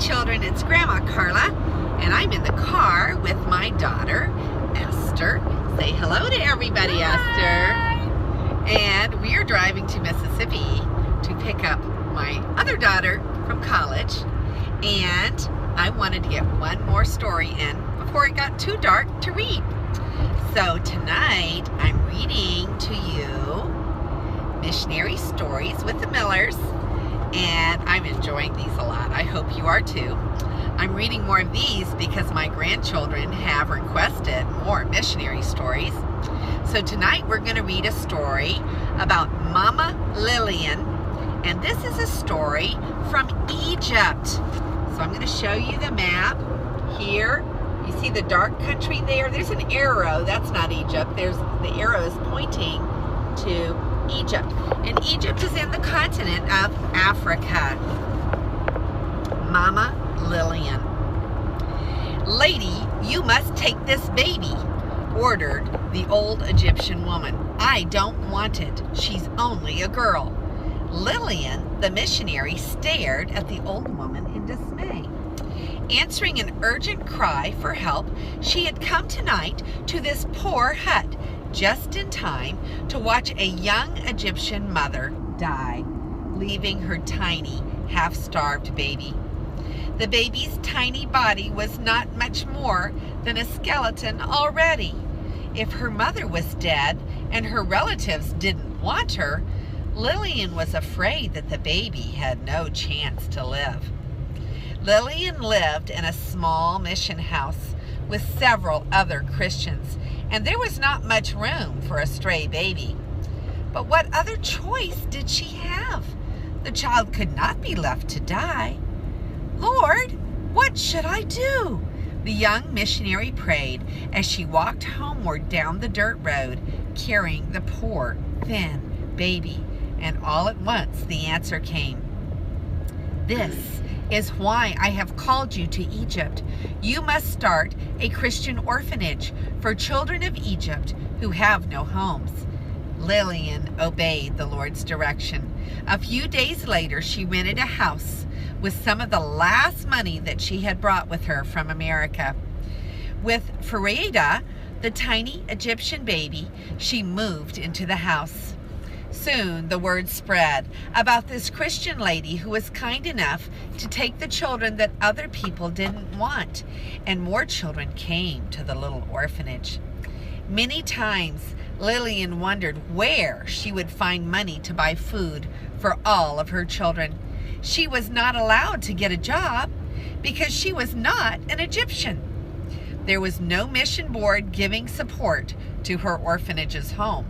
children, it's Grandma Carla, and I'm in the car with my daughter, Esther. Say hello to everybody, Hi. Esther. And we are driving to Mississippi to pick up my other daughter from college, and I wanted to get one more story in before it got too dark to read. So tonight, I'm reading to you Missionary Stories with the Millers, and I'm enjoying these a lot. I hope you are too. I'm reading more of these because my grandchildren have requested more missionary stories. So tonight we're going to read a story about Mama Lillian, and this is a story from Egypt. So I'm going to show you the map here. You see the dark country there? There's an arrow. That's not Egypt. The arrow is pointing to Egypt. And Egypt is in the continent of Africa. Mama Lillian. "Lady, you must take this baby," ordered the old Egyptian woman. "I don't want it. She's only a girl." Lillian, the missionary, stared at the old woman in dismay. Answering an urgent cry for help, she had come tonight to this poor hut just in time to watch a young Egyptian mother die, leaving her tiny, half-starved baby. The baby's tiny body was not much more than a skeleton already. If her mother was dead and her relatives didn't want her, Lillian was afraid that the baby had no chance to live. Lillian lived in a small mission house with several other Christians, and there was not much room for a stray baby. But what other choice did she have? The child could not be left to die. "Lord, what should I do?" the young missionary prayed as she walked homeward down the dirt road, carrying the poor, thin baby. And all at once the answer came. "This is why I have called you to Egypt. You must start a Christian orphanage for children of Egypt who have no homes." Lillian obeyed the Lord's direction. A few days later, she rented a house with some of the last money that she had brought with her from America. With Farida, the tiny Egyptian baby, she moved into the house. Soon the word spread about this Christian lady who was kind enough to take the children that other people didn't want, and more children came to the little orphanage. Many times Lillian wondered where she would find money to buy food for all of her children. She was not allowed to get a job because she was not an Egyptian. There was no mission board giving support to her orphanage's home.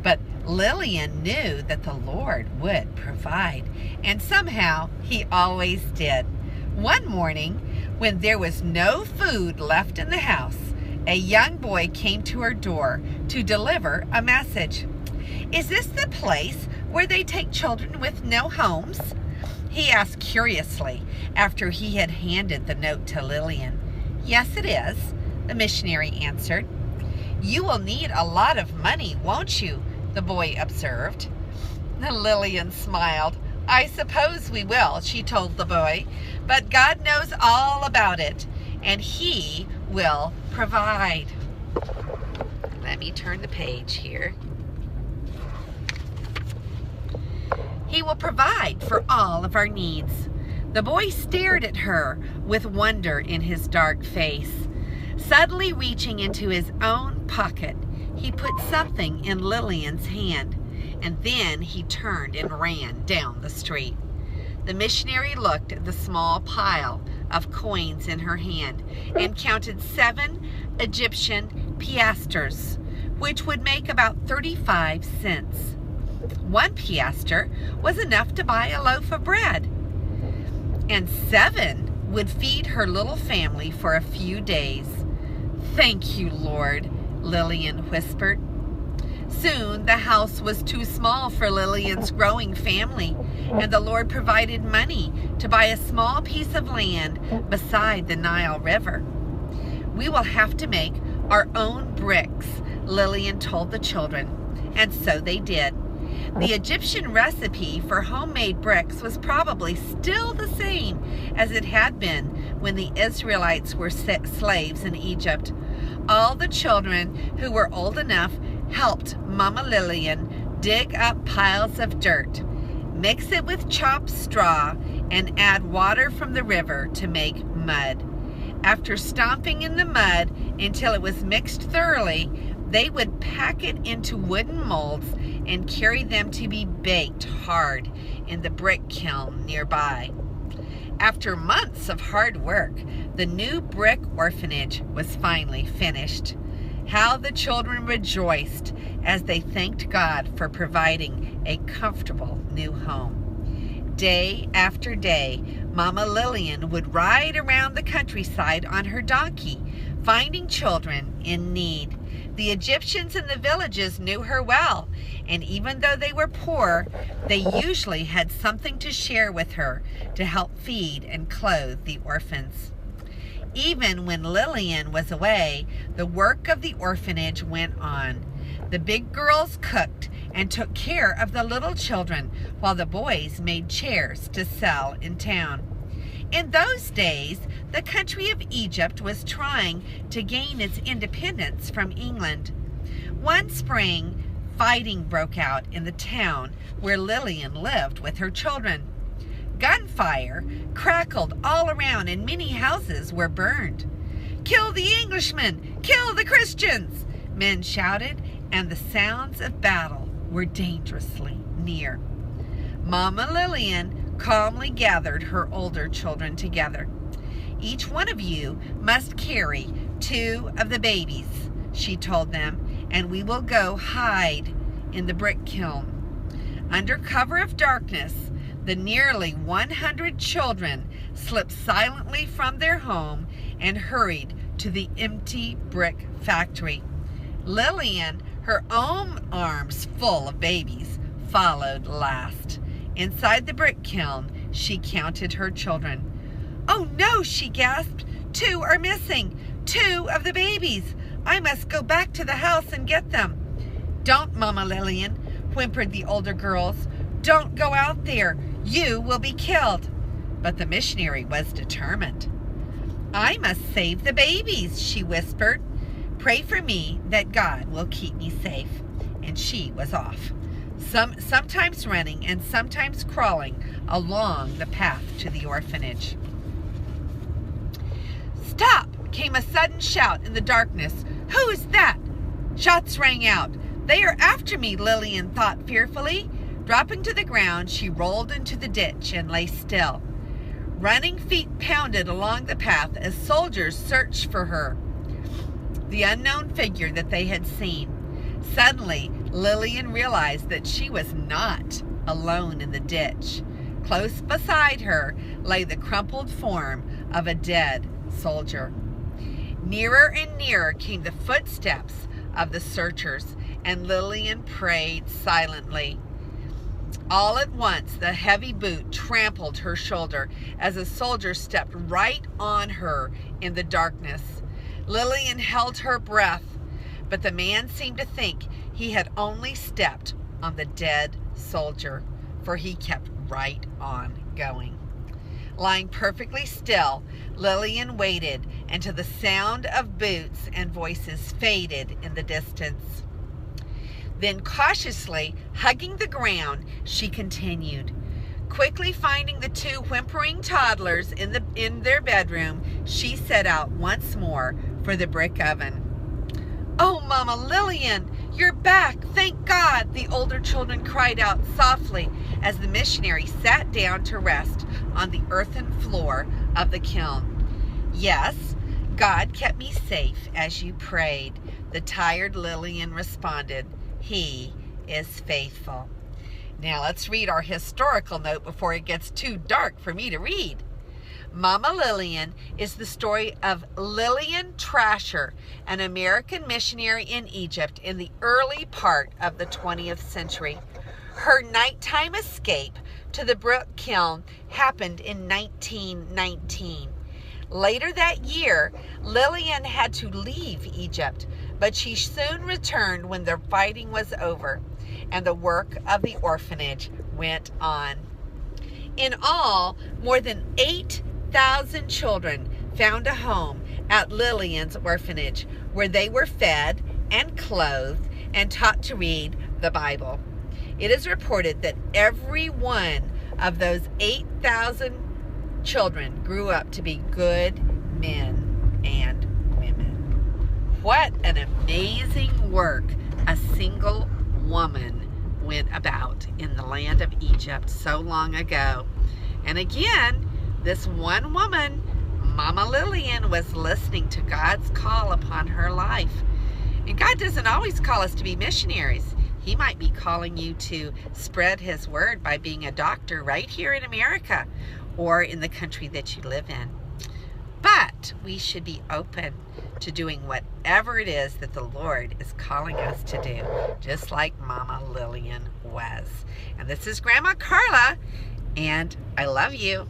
But Lillian knew that the Lord would provide, and somehow He always did. One morning, when there was no food left in the house, a young boy came to her door to deliver a message. "Is this the place where they take children with no homes?" he asked curiously after he had handed the note to Lillian. "Yes, it is," the missionary answered. "You will need a lot of money, won't you?" the boy observed. Lillian smiled. "I suppose we will," she told the boy, "but God knows all about it, and He will provide." Let me turn the page here. "He will provide for all of our needs." The boy stared at her with wonder in his dark face. Suddenly reaching into his own pocket, he put something in Lillian's hand, and then he turned and ran down the street. The missionary looked at the small pile of coins in her hand and counted 7 Egyptian piastres, which would make about 35 cents. 1 piastre was enough to buy a loaf of bread, and 7 would feed her little family for a few days. "Thank you, Lord," Lillian whispered. Soon the house was too small for Lillian's growing family, and the Lord provided money to buy a small piece of land beside the Nile River. "We will have to make our own bricks," Lillian told the children, and so they did. The Egyptian recipe for homemade bricks was probably still the same as it had been when the Israelites were slaves in Egypt. All the children who were old enough helped Mama Lillian dig up piles of dirt, mix it with chopped straw, and add water from the river to make mud. After stomping in the mud until it was mixed thoroughly, they would pack it into wooden molds and carry them to be baked hard in the brick kiln nearby. After months of hard work, the new brick orphanage was finally finished. How the children rejoiced as they thanked God for providing a comfortable new home. Day after day, Mama Lillian would ride around the countryside on her donkey, finding children in need. The Egyptians in the villages knew her well, and even though they were poor, they usually had something to share with her to help feed and clothe the orphans. Even when Lillian was away, the work of the orphanage went on. The big girls cooked and took care of the little children, while the boys made chairs to sell in town. In those days, the country of Egypt was trying to gain its independence from England. One spring, fighting broke out in the town where Lillian lived with her children. Gunfire crackled all around and many houses were burned. "Kill the Englishmen! Kill the Christians!" men shouted, and the sounds of battle were dangerously near. Mama Lillian calmly gathered her older children together. "Each one of you must carry 2 of the babies," she told them, "and we will go hide in the brick kiln." Under cover of darkness, the nearly 100 children slipped silently from their home and hurried to the empty brick factory. Lillian, her own arms full of babies, followed last. Inside the brick kiln, she counted her children. "Oh no," she gasped. "2 are missing. 2 of the babies. I must go back to the house and get them." "Don't, Mama Lillian," whimpered the older girls. "Don't go out there. You will be killed." But the missionary was determined. "I must save the babies," she whispered. "Pray for me that God will keep me safe." And she was off, sometimes running and sometimes crawling along the path to the orphanage. "Stop!" came a sudden shout in the darkness. "Who's that?" Shots rang out. "They are after me," Lillian thought fearfully. Dropping to the ground, she rolled into the ditch and lay still. Running feet pounded along the path as soldiers searched for her, the unknown figure that they had seen. Suddenly, Lillian realized that she was not alone in the ditch. Close beside her lay the crumpled form of a dead soldier. Nearer and nearer came the footsteps of the searchers, and Lillian prayed silently. All at once, the heavy boot trampled her shoulder as a soldier stepped right on her in the darkness. Lillian held her breath, but the man seemed to think he had only stepped on the dead soldier, for he kept right on going. Lying perfectly still, Lillian waited until the sound of boots and voices faded in the distance. Then cautiously hugging the ground, she continued. Quickly finding the 2 whimpering toddlers in their bedroom, she set out once more for the brick oven. "Oh, Mama Lillian, you're back! Thank God!" the older children cried out softly as the missionary sat down to rest on the earthen floor of the kiln. "Yes, God kept me safe as you prayed," the tired Lillian responded. "He is faithful." Now let's read our historical note before it gets too dark for me to read. Mama Lillian is the story of Lillian Trasher, an American missionary in Egypt in the early part of the 20th century. Her nighttime escape to the brick kiln happened in 1919. Later that year, Lillian had to leave Egypt, but she soon returned when the fighting was over and the work of the orphanage went on. In all, more than 8 8,000 children found a home at Lillian's orphanage where they were fed and clothed and taught to read the Bible. It is reported that every one of those 8,000 children grew up to be good men and women. What an amazing work a single woman went about in the land of Egypt so long ago. And again, this one woman, Mama Lillian, was listening to God's call upon her life. And God doesn't always call us to be missionaries. He might be calling you to spread His word by being a doctor right here in America or in the country that you live in. But we should be open to doing whatever it is that the Lord is calling us to do, just like Mama Lillian was. And this is Grandma Carla, and I love you.